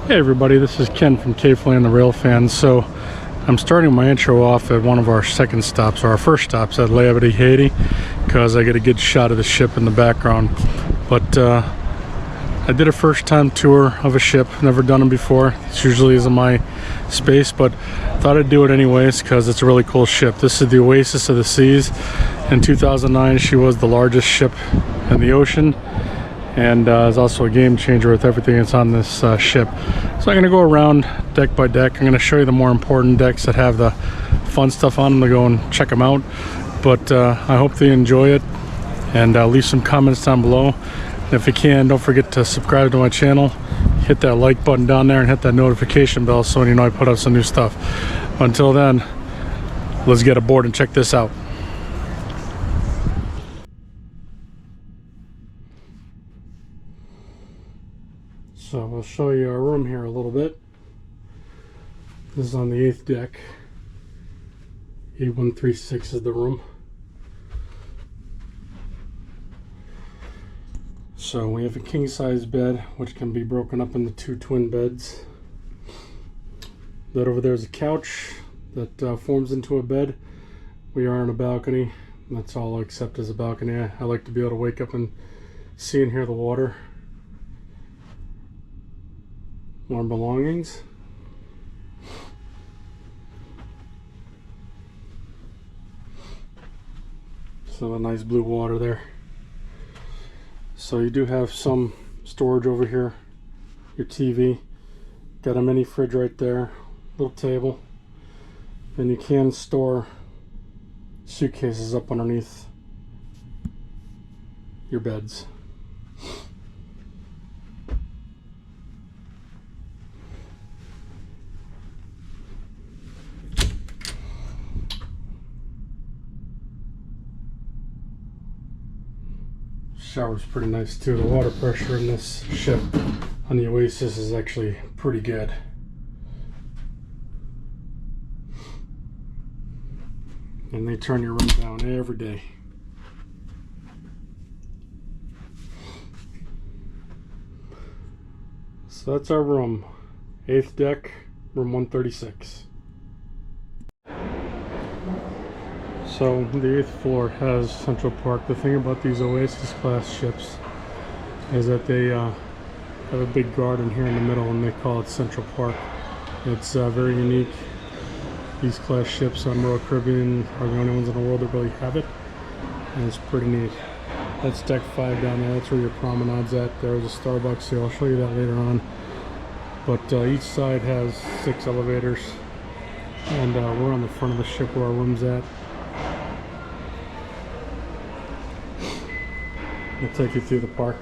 Hey everybody, this is Ken from Kflann the Railfan. So I'm starting my intro off at one of our second stops, or our first stops at Labadee, Haiti, because I get a good shot of the ship in the background. But I did a first time tour of a ship, never done them before. This usually isn't my space, but thought I'd do it anyways because it's a really cool ship. This is the Oasis of the Seas. In 2009 she was the largest ship in the ocean, and is also a game changer with everything that's on this ship. So I'm going to go around deck by deck. I'm going to show you the more important decks that have the fun stuff on them to go and check them out. But I hope they enjoy it, and leave some comments down below. And if you can, don't forget to subscribe to my channel, hit that like button down there, and hit that notification bell so you know I put out some new stuff. Until then, let's get aboard and check this out. So I'll show you our room here a little bit. This is on the 8th deck. 8136 is the room. So we have a king size bed, which can be broken up into 2 twin beds. That over there is a couch that forms into a bed. We are on a balcony. That's all I accept as a balcony. I like to be able to wake up and see and hear the water. More belongings. So a nice blue water there. So you do have some storage over here. Your TV. Got a mini fridge right there. Little table. And you can store suitcases up underneath your beds. Shower's pretty nice too. The water pressure in this ship on the Oasis is actually pretty good. And they turn your room down every day. So that's our room. 8th deck, room 136. So the 8th floor has Central Park. The thing about these Oasis class ships is that they have a big garden here in the middle, and they call it Central Park. It's very unique. These class ships on Royal Caribbean are the only ones in the world that really have it, and it's pretty neat. That's deck 5 down there. That's where your promenade's at. There's a Starbucks here. I'll show you that later on. But each side has 6 elevators, and we're on the front of the ship where our room's at. I'll take you through the park.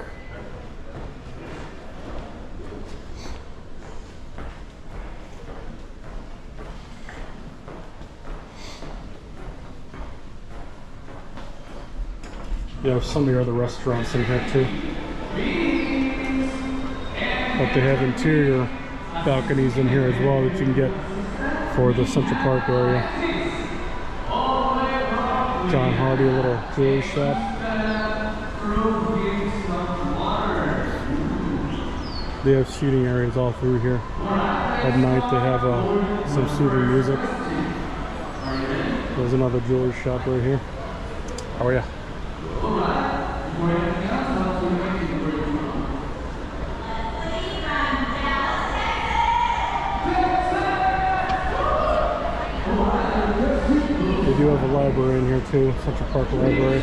You have some of your other restaurants in here too. But they have interior balconies in here as well that you can get for the Central Park area. John Hardy, a little jewelry shop. They have seating areas all through here. At night they have some soothing music. There's another jewelry shop right here. How are ya? They do have a library in here too, Central Park Library.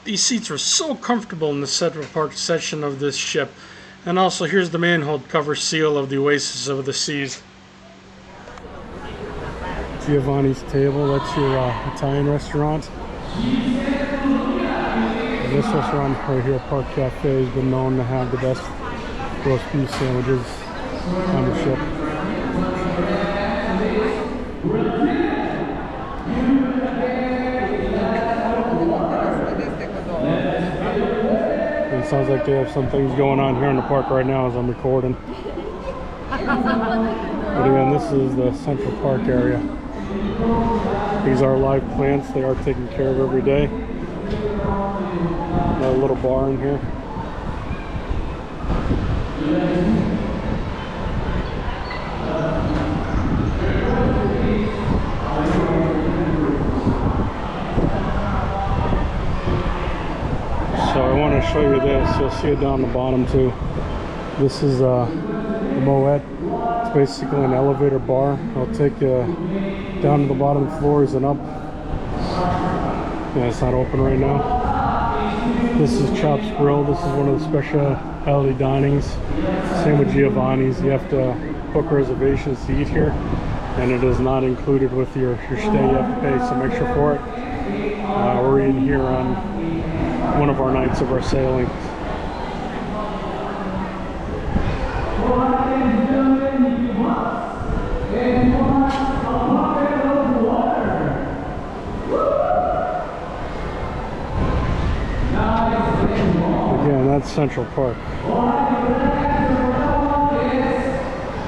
These seats are so comfortable in the Central Park section of this ship. And also here's the manhole cover seal of the Oasis of the Seas. Giovanni's Table, that's your Italian restaurant. And this restaurant right here, Park Cafe, has been known to have the best roast beef sandwiches on the ship. It sounds like they have some things going on here in the park right now as I'm recording. But again, this is the Central Park area. These are live plants. They are taken care of every day. Another little bar in here. So I want to show you this. You'll see it down the bottom too. This is the Moet. It's basically an elevator bar. I'll take you down to the bottom floors and up. Yeah, it's not open right now. This is Chop's Grill. This is one of the specialty dinings. Same with Giovanni's. You have to book reservations to eat here, and it is not included with your stay. You have to pay, so make sure for it. We're in here on one of our nights of our sailing. Again, that's Central Park.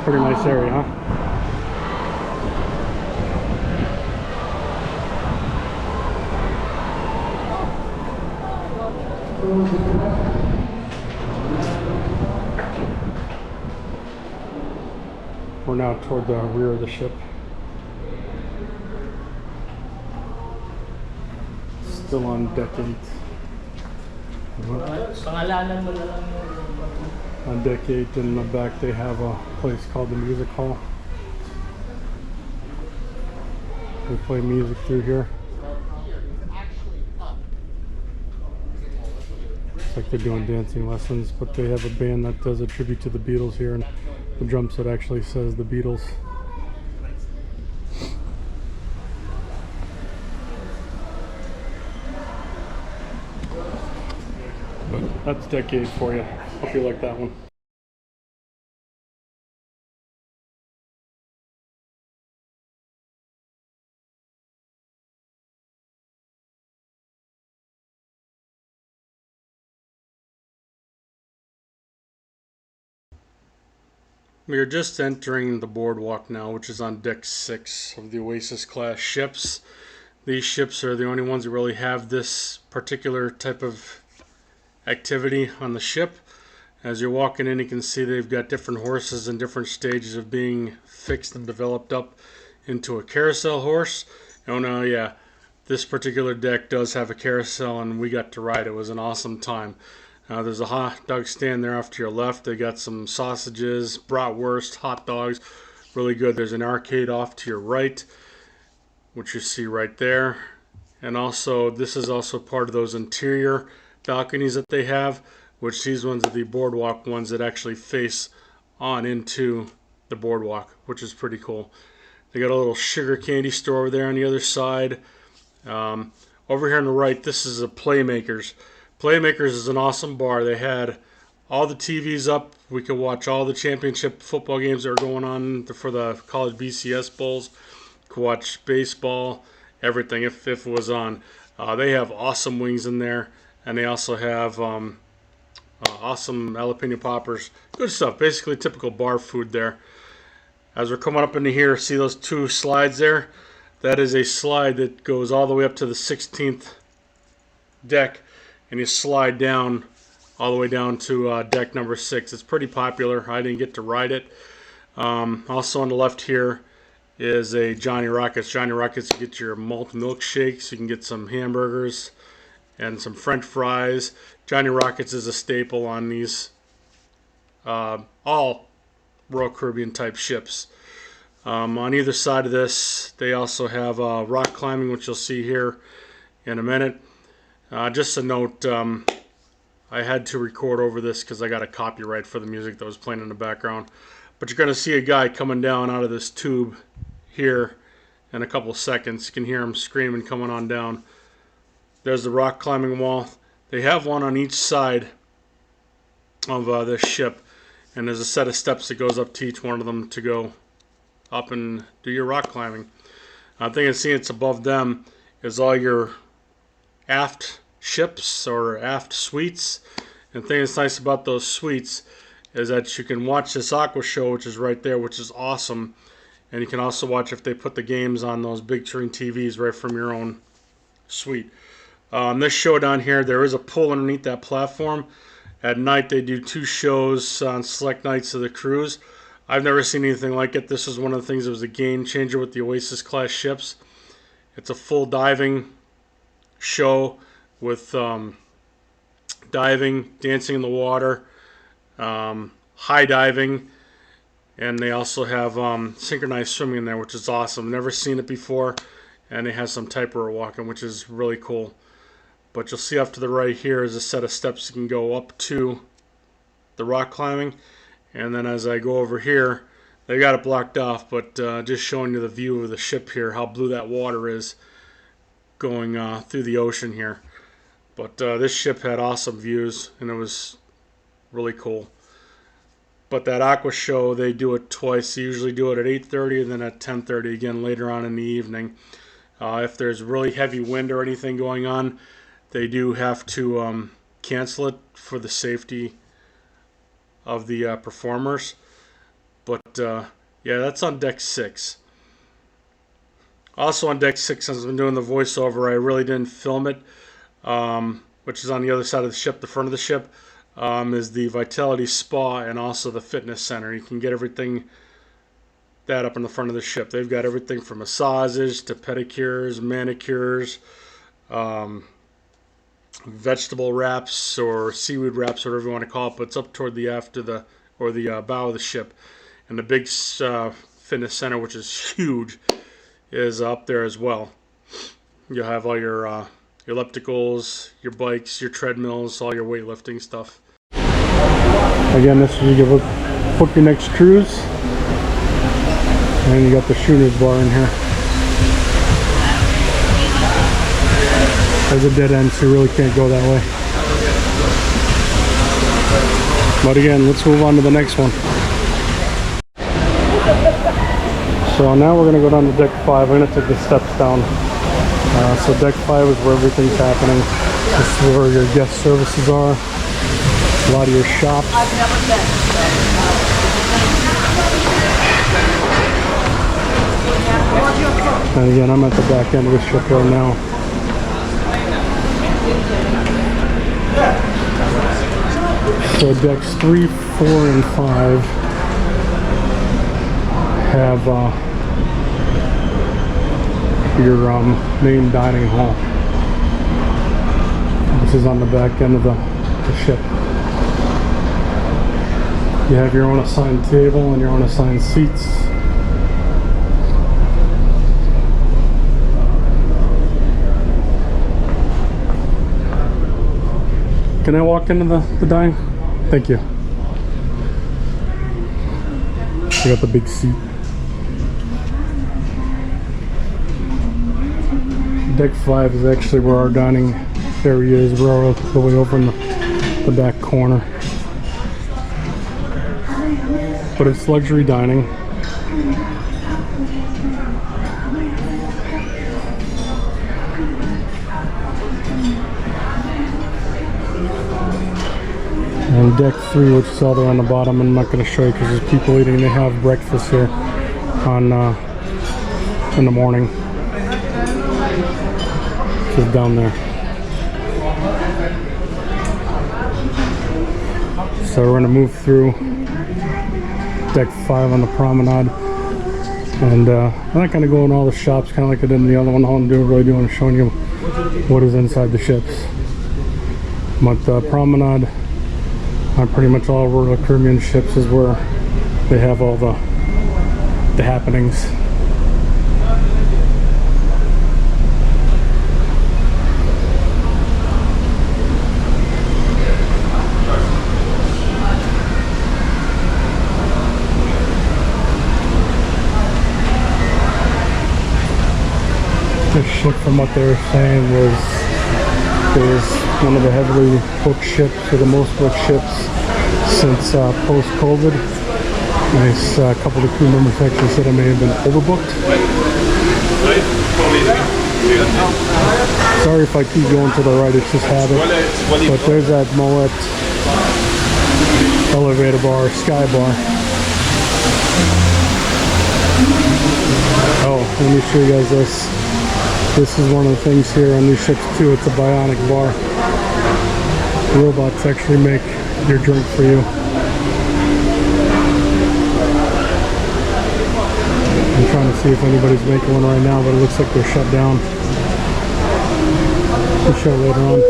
Pretty nice area, huh? We're now toward the rear of the ship. Still on deck 8. On deck 8 in the back they have a place called the Music Hall. We play music through here. It's like they're doing dancing lessons, but they have a band that does a tribute to the Beatles here, and the drum set actually says the Beatles. But that's deck 8 for you. Hope you like that one. We are just entering the Boardwalk now, which is on deck 6 of the Oasis class ships. These ships are the only ones that really have this particular type of activity on the ship. As you're walking in, you can see they've got different horses in different stages of being fixed and developed up into a carousel horse. Oh no, yeah, this particular deck does have a carousel, and we got to ride. It was an awesome time. There's a hot dog stand there off to your left. They got some sausages, bratwurst, hot dogs, really good. There's an arcade off to your right, which you see right there. And also, this is also part of those interior balconies that they have, which these ones are the Boardwalk ones that actually face on into the Boardwalk, which is pretty cool. They got a little sugar candy store over there on the other side. Over here on the right, this is a Playmakers. Playmakers is an awesome bar. They had all the TVs up. We could watch all the championship football games that are going on for the college BCS bowls. Could watch baseball, everything if it was on. They have awesome wings in there, and they also have awesome jalapeno poppers. Good stuff. Basically typical bar food there. As we're coming up into here, see those two slides there? That is a slide that goes all the way up to the 16th deck, and you slide down all the way down to deck number 6. It's pretty popular. I didn't get to ride it. Also on the left here is a Johnny Rockets. Johnny Rockets, you get your malt milkshakes. You can get some hamburgers and some French fries. Johnny Rockets is a staple on these all Royal Caribbean type ships. On either side of this, they also have rock climbing, which you'll see here in a minute. Just a note, I had to record over this because I got a copyright for the music that was playing in the background. But you're going to see a guy coming down out of this tube here in a couple of seconds. You can hear him screaming coming on down. There's the rock climbing wall. They have one on each side of this ship, and there's a set of steps that goes up to each one of them to go up and do your rock climbing. I think I see it's above them is all your aft ships or aft suites. And the thing that's nice about those suites is that you can watch this aqua show, which is right there, which is awesome. And you can also watch if they put the games on those big screen TVs right from your own suite. This show down here, there is a pool underneath that platform. At night they do 2 shows on select nights of the cruise. I've never seen anything like it. This is one of the things that was a game changer with the Oasis class ships. It's a full diving show with diving, dancing in the water, high diving, and they also have synchronized swimming in there, which is awesome. Never seen it before, and it has some tightrope walking, which is really cool. But you'll see off to the right here is a set of steps you can go up to the rock climbing, and then as I go over here, they got it blocked off, but just showing you the view of the ship here, how blue that water is going through the ocean here. But this ship had awesome views, and it was really cool. But that aqua show, they do it twice. They usually do it at 8:30 and then at 10:30 again later on in the evening. If there's really heavy wind or anything going on, they do have to cancel it for the safety of the performers. But yeah, that's on deck 6. Also on deck 6, since I've been doing the voiceover, I really didn't film it, which is on the other side of the ship, the front of the ship, is the Vitality Spa and also the fitness center. You can get everything that up in the front of the ship. They've got everything from massages to pedicures, manicures, vegetable wraps or seaweed wraps, whatever you want to call it, but it's up toward the aft of the, or the bow of the ship. And the big fitness center, which is huge, is up there as well. You'll have all your ellipticals, your bikes, your treadmills, all your weightlifting stuff. Again, this is you book your next cruise, and you got the shooter's bar in here. There's a dead end, so you really can't go that way. But again, let's move on to the next one. So now we're going to go down to deck 5. We're going to take the steps down. So deck 5 is where everything's happening. This is where your guest services are. A lot of your shops. I've never been. And again, I'm at the back end of the ship right now. So decks 3, 4, and 5 have your main dining hall. This is on the back end of the ship. You have your own assigned table and your own assigned seats. Can I walk into the dining? Thank you. You got the big seat. Deck 5 is actually where our dining area is. We're all the way over in the back corner. But it's luxury dining. And deck 3, which is all there on the bottom, I'm not going to show you because there's people eating. They have breakfast here on in the morning. Just down there. So we're going to move through deck 5 on the Promenade, and I'm not going to go in all the shops, kind of like I did in the other one. All I'm really doing is showing you what is inside the ships. But the Promenade on pretty much all Royal Caribbean ships is where they have all the happenings. This ship, from what they were saying, was one of the heavily booked ships, or the most booked ships since post-COVID. A couple of the crew members actually said it may have been overbooked. Sorry if I keep going to the right, it's just habit. But there's that Moet elevator bar, sky bar. Oh, let me show you guys this. This is one of the things here on these ships too. It's a bionic bar. Robots actually make your drink for you. I'm trying to see if anybody's making one right now, but it looks like they're shut down. We'll show later on.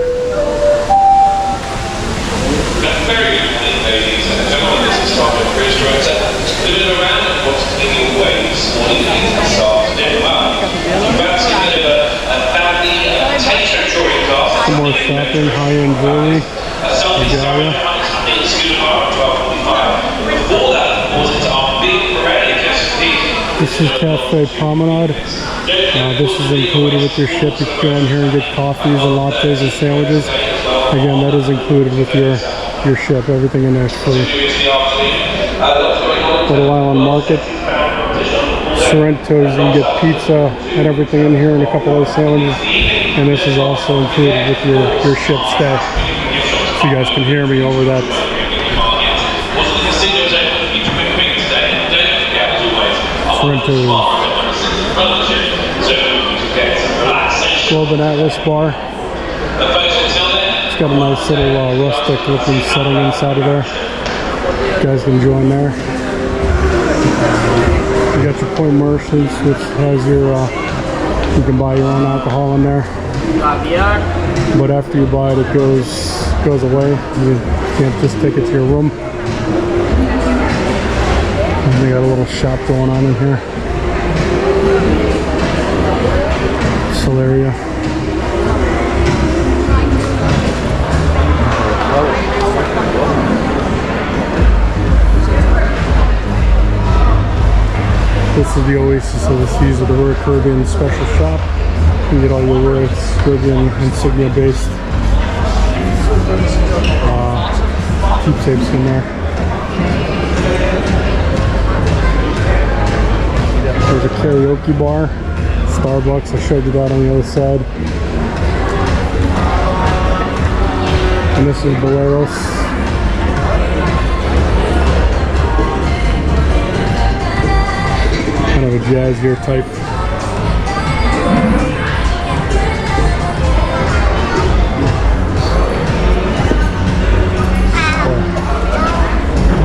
Very good morning, ladies and gentlemen. This is Tom, your cruise director. Living around and what's in your way this morning is the start of Denmark. I'm about to deliver a family taste-touring class. Some more shopping, high-end jewelry. Regalia. Before that, of course, it's our big parade. This is Cafe Promenade. This is included with your ship. You can go in here and get coffees and lattes and sandwiches. Again, that is included with your ship. Everything in there is free. Little Island Market. Sorrento's, you can get pizza and everything in here and a couple of sandwiches. And this is also included with your ship stay. So you guys can hear me over that. Sorrento's. Globe and Atlas bar. It's got a nice little rustic looking setting inside of there. You guys can join there. You got your Point Merchants, which has your, you can buy your own alcohol in there. But after you buy it, it goes away. You can't just take it to your room. And they got a little shop going on in here. Area. This is the Oasis of the Seas of the Royal Caribbean special shop. You can get all your Royal Caribbean insignia based keepsakes in there. There's a karaoke bar. Starbucks, I showed you that on the other side. And this is Boleros. Kind of a jazzier type.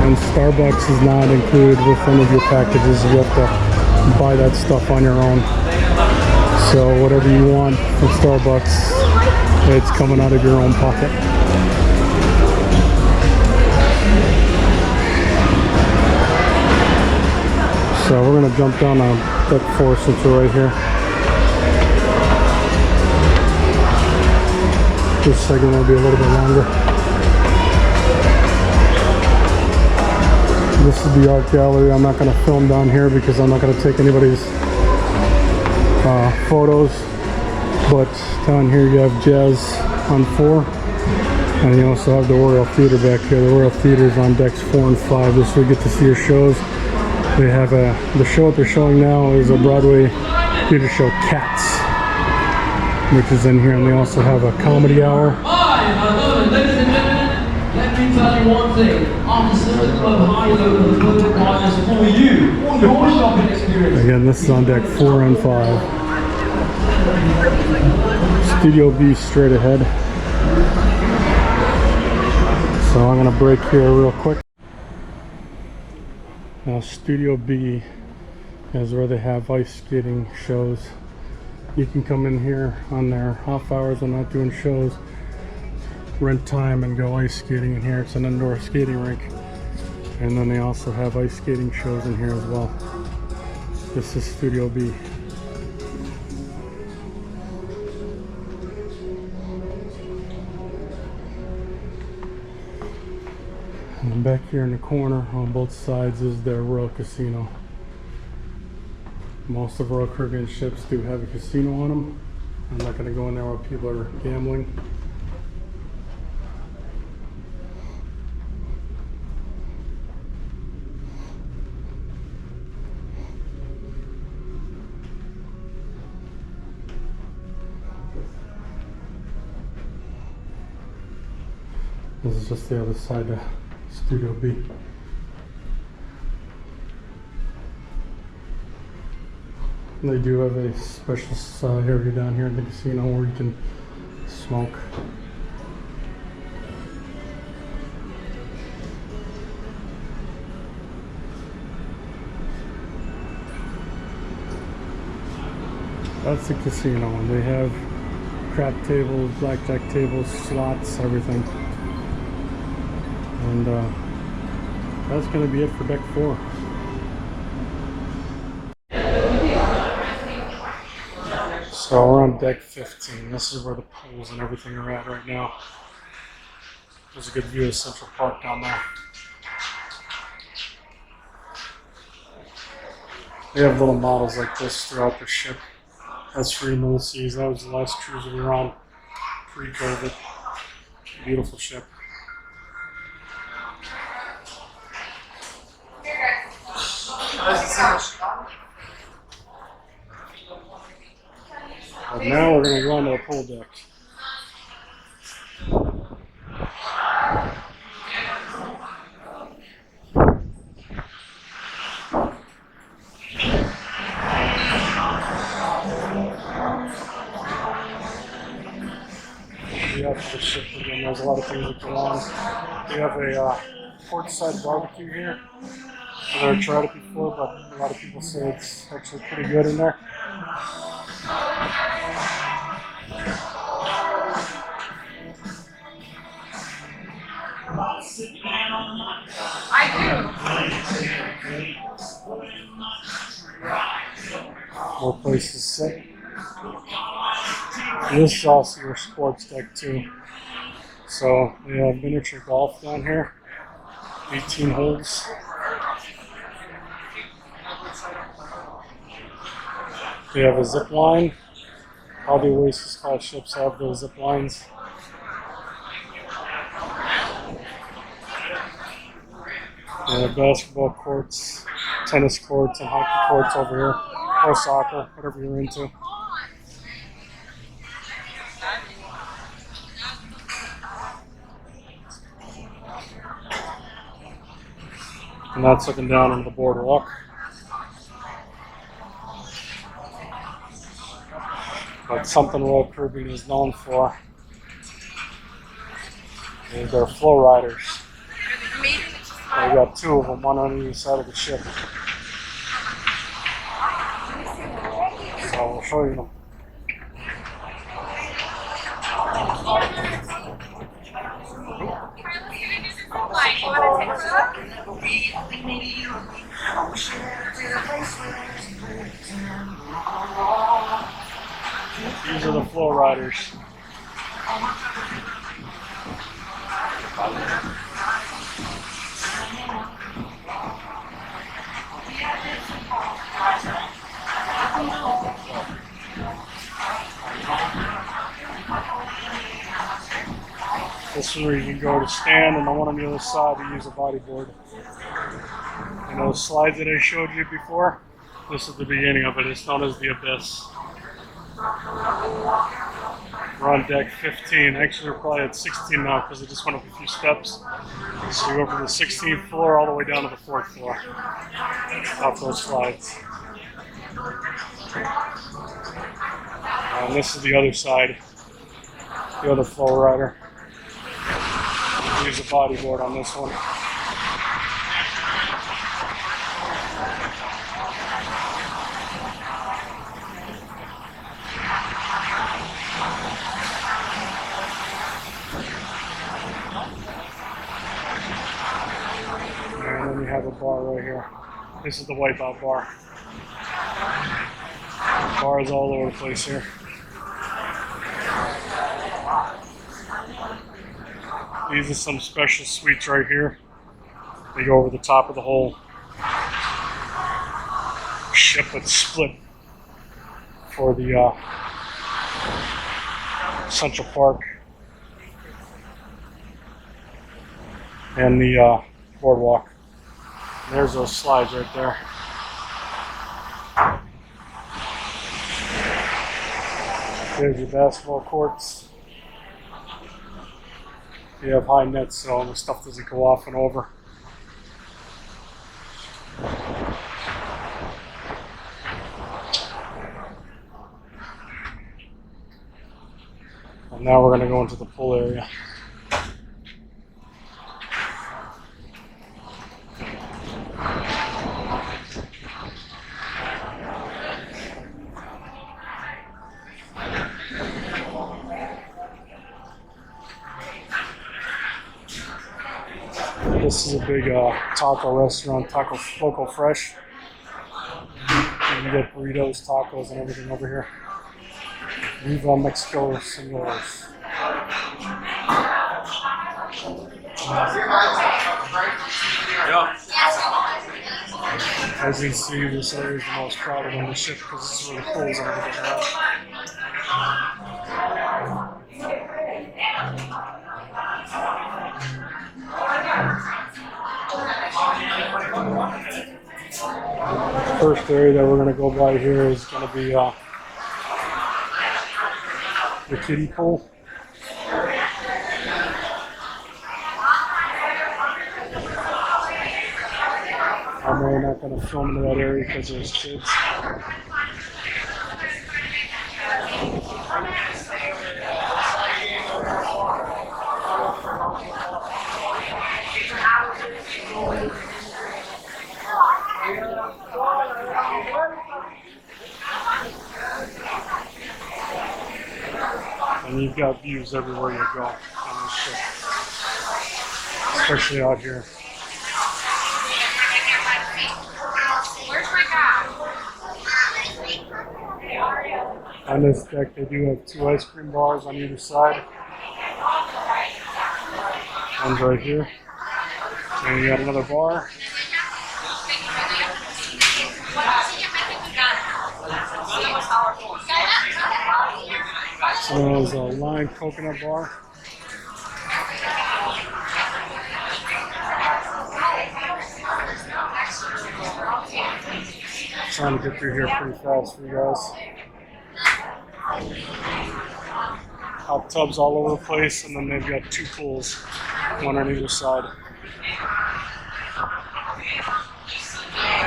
And Starbucks is not included with any of your packages. You have to buy that stuff on your own. So whatever you want from Starbucks, it's coming out of your own pocket. So we're going to jump down on deck 4 since we're right here. This segment will be a little bit longer. This is the art gallery. I'm not going to film down here because I'm not going to take anybody's photos, but down here you have jazz on 4, and you also have the Royal Theatre back here. The Royal Theatre is on decks 4 and 5. This is where you get to see your shows. They have the show that they're showing now is a Broadway theater show, Cats, which is in here, and they also have a comedy hour. Hi, hello, ladies and gentlemen. Let me tell you one thing. After serving club high local employment partners for you, for your shopping experience. Again, this is on deck 4 and 5. Studio B straight ahead. So I'm gonna break here real quick. Now Studio B is where they have ice skating shows. You can come in here on their off hours when not doing shows, rent time and go ice skating in here. It's an indoor skating rink. And then they also have ice skating shows in here as well. This is Studio B. And back here in the corner on both sides is their Royal Casino. Most of Royal Caribbean ships do have a casino on them. I'm not going to go in there where people are gambling. This is just the other side of Studio B. They do have a special area down here in the casino where you can smoke. That's the casino, and they have crap tables, blackjack tables, slots, everything. And that's going to be it for deck 4. So we're on deck 15. This is where the pools and everything are at right now. There's a good view of Central Park down there. They have little models like this throughout the ship. That's free Ulysses. That was the last cruise we were on pre-COVID. Beautiful ship. But now we're going to go on to the pool deck. The ship again. There's a lot of things that go on. We have a portside barbecue here. I've never tried it before, but a lot of people say it's actually pretty good in there. More places to sit. This is also your sports deck too. So we have miniature golf down here, 18 holes. We have a zip line. All the Oasis Class ships have those zip lines. We have basketball courts, tennis courts, and hockey courts over here, or soccer, whatever you're into. And that's looking down on the boardwalk. But something Royal Caribbean is known for is their flow riders. We got 2 of them, one on either side of the ship. So we'll show you them. These are the flow riders. This is where you can go to stand, and the one on the other side to use a bodyboard. And those slides that I showed you before, this is the beginning of it. It's known as the Abyss. We're on deck 15. Actually, we're probably at 16 now because I just went up a few steps. So you go from the 16th floor all the way down to the 4th floor. Off those slides. And this is the other side. The other flow rider. Use a bodyboard on this one. And then you have a bar right here. This is the wipeout bar. Bars all over the place here. These are some special suites right here. They go over the top of the whole ship that's split for the Central Park and the boardwalk. And there's those slides right there. There's your basketball courts. You have high nets, so the stuff doesn't go off and over. Now we're going to go into the pool area. This is a big taco restaurant, Local Fresh. You can get burritos, tacos, and everything over here. Viva Mexico, senores. As you can see, this area is the most crowded on the ship because this is where the pools and everything are. First area that we're going to go by here is going to be the kiddie pool. I'm really not going to film into that area because there's kids. And you've got views everywhere you go on this ship, especially out here. On this deck, they do have 2 ice cream bars on either side. One's right here. And you got another bar. So there's a lime coconut bar. Trying to get through here pretty fast for you guys. Hot tubs all over the place, and then they've got 2 pools, one on either side.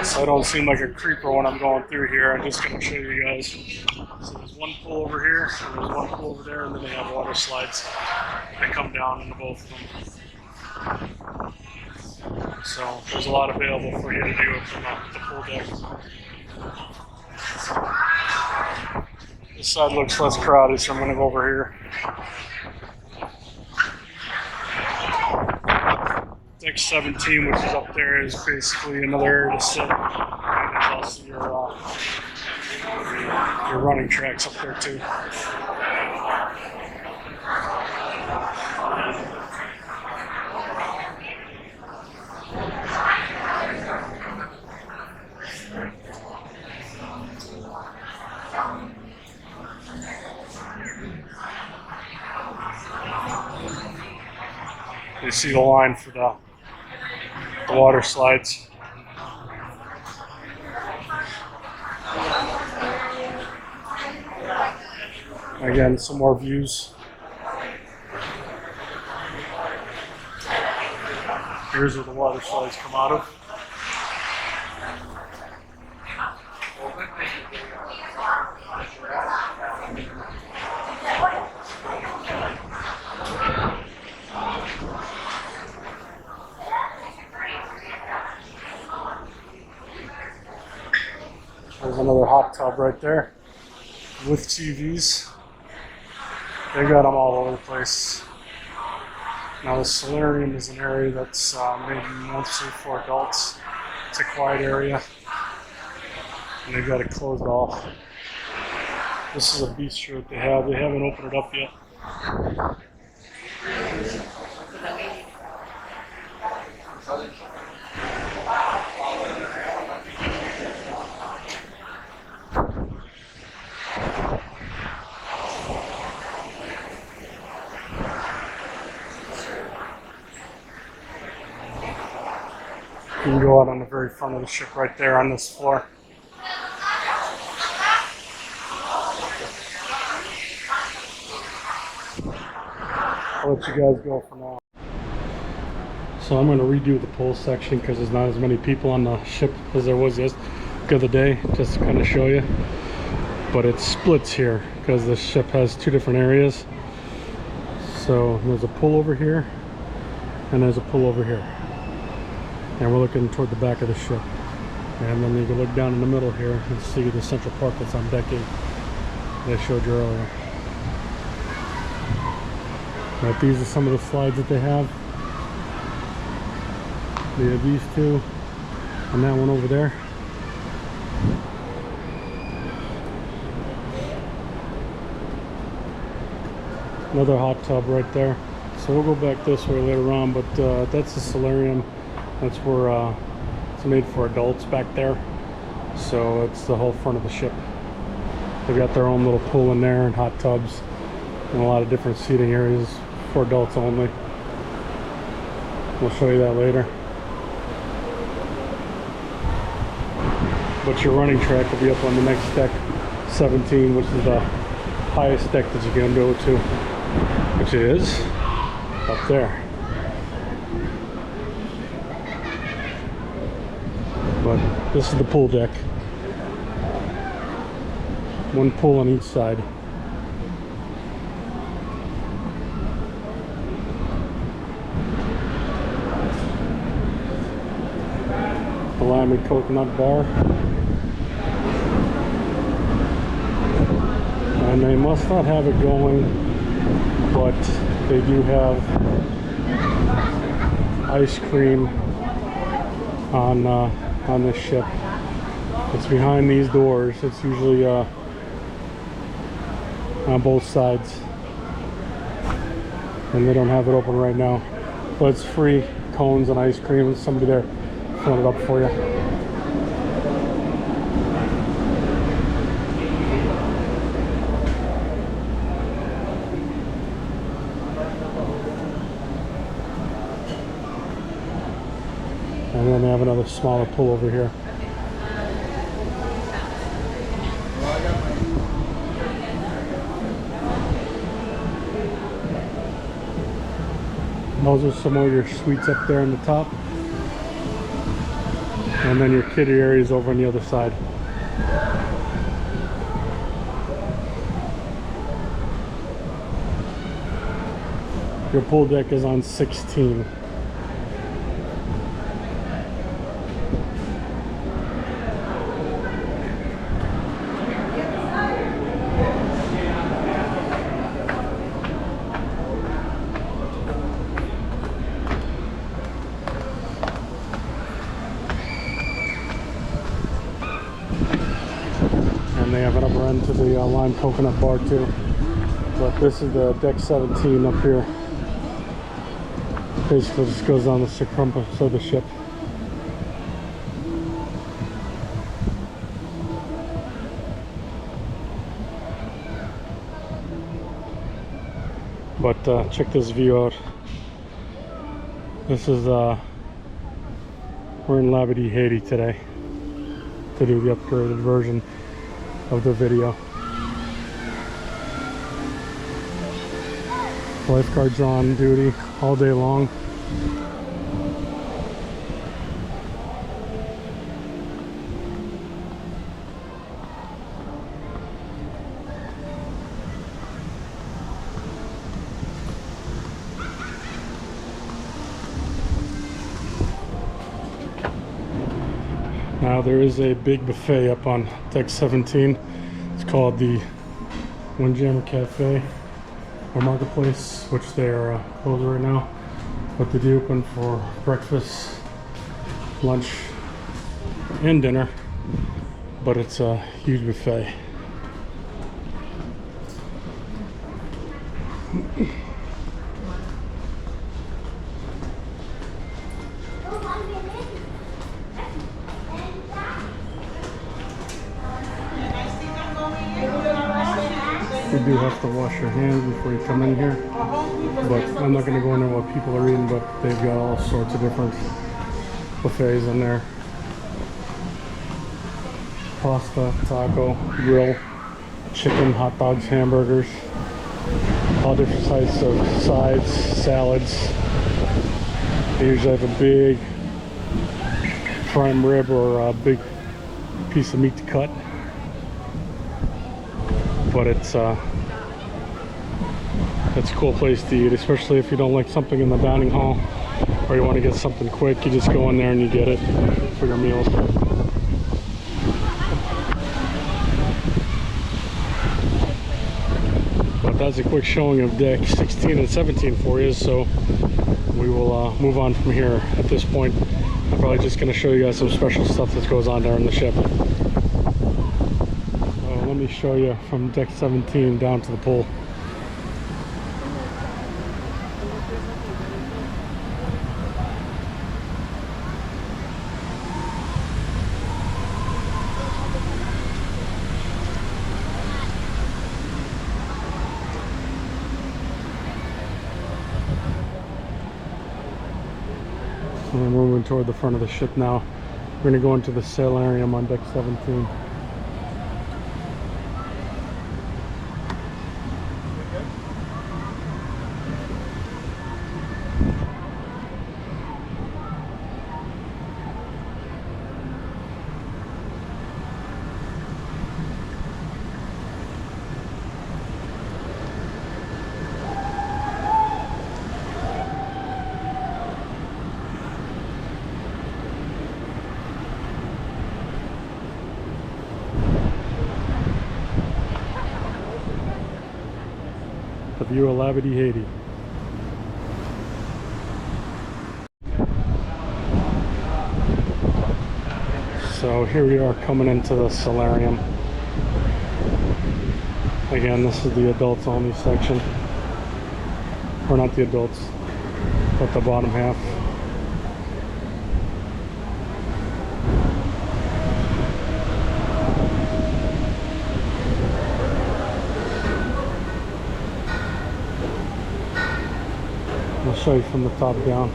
So I don't seem like a creeper when I'm going through here. I'm just going to show you guys. So there's one pool over here, and there's one pool over there, and then they have water slides that come down into both of them. So there's a lot available for you to do from the pool deck. This side looks less crowded, so I'm going to go over here. Deck 17, which is up there, is basically another area to sit. And there's also your running tracks up there too. You see the line for the water slides. Again, some more views. Here's where the water slides come out of. There's another hot tub right there with TVs. They got them all over the place. Now the solarium is an area that's maybe mostly for adults. It's a quiet area, and they've got it closed off. This is a bistro that they have. They haven't opened it up yet. You can go out on the very front of the ship right there on this floor. I'll let you guys go for now. So I'm going to redo the pool section because there's not as many people on the ship as there was the other day, just to kind of show you. But it splits here because the ship has 2 different areas. So there's a pool over here, and there's a pool over here. And we're looking toward the back of the ship. And then you can look down in the middle here and see the central park that's on deck 8 that I showed you earlier. But these are some of the slides that they have. They have these two, and that one over there. Another hot tub right there. So we'll go back this way later on, but that's the solarium. That's where it's made for adults back there. So it's the whole front of the ship. They've got their own little pool in there and hot tubs and a lot of different seating areas for adults only. We'll show you that later. But your running track will be up on the next deck, 17, which is the highest deck that you can go to, which is up there. But this is the pool deck. One pool on each side. The lime and coconut bar. And they must not have it going, but they do have ice cream on this ship. It's behind these doors. It's usually on both sides, and they don't have it open right now, but it's free cones and ice cream. There's somebody there filling it up for you. And then they have another smaller pool over here. Those are some of your suites up there on the top. And then your kiddie area is over on the other side. Your pool deck is on 16. And they have an upper end to the lime coconut bar too. But this is the deck 17 up here. Basically just goes on the circumference of the ship. But check this view out. This is we're in Labadee, Haiti today to do the upgraded version of the video. Lifeguards are on duty all day long. Now there is a big buffet up on deck 17. It's called the Windjammer Cafe or Marketplace, which they are closed right now, but they do open for breakfast, lunch, and dinner. But it's a huge buffet. You do have to wash your hands before you come in here, but I'm not going to go in there while people are eating, but they've got all sorts of different buffets in there. Pasta, taco, grill, chicken, hot dogs, hamburgers, all different types of sides, salads. They usually have a big prime rib or a big piece of meat to cut. But it's It's a cool place to eat, especially if you don't like something in the dining hall or you want to get something quick. You just go in there and you get it for your meals. But that's a quick showing of deck 16 and 17 for you, so we will move on from here. At this point, I'm probably just going to show you guys some special stuff that goes on there in the ship. So let me show you from deck 17 down to the pool. So we're moving toward the front of the ship now. We're going to go into the sailarium on deck 17. The view of Labadee, Haiti. So here we are coming into the solarium. Again, this is the adults only section. Or not the adults, but the bottom half. I'll show you from the top down.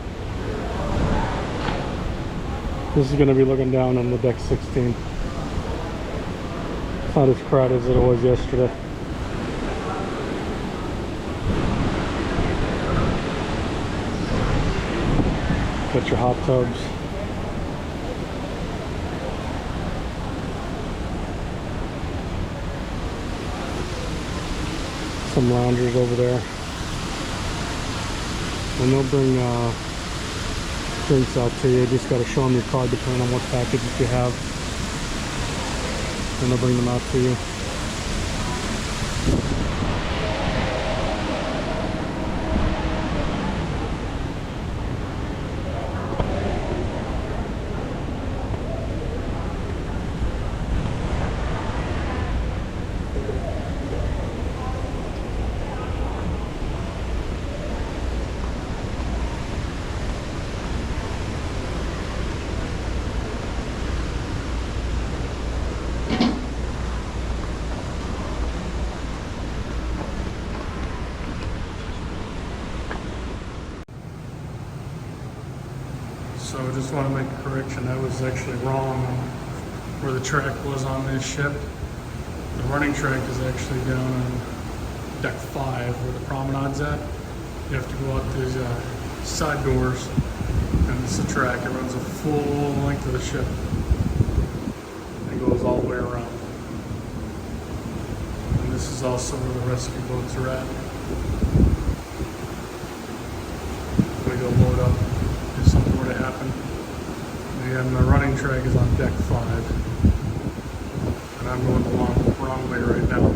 This is going to be looking down on the deck 16. It's not as crowded as it was yesterday. Got your hot tubs. Some loungers over there. And they'll bring drinks out to you. You just got to show them your card depending on what packages you have. And they'll bring them out to you. So I just want to make a correction. I was actually wrong on where the track was on this ship. The running track is actually down on deck 5 where the promenade's at. You have to go out these side doors, and it's the track. It runs the full length of the ship. It goes all the way around. And this is also where the rescue boats are at. We go load up if something were to happen. Again, the running track is on deck 5. And I'm going the wrong way right now.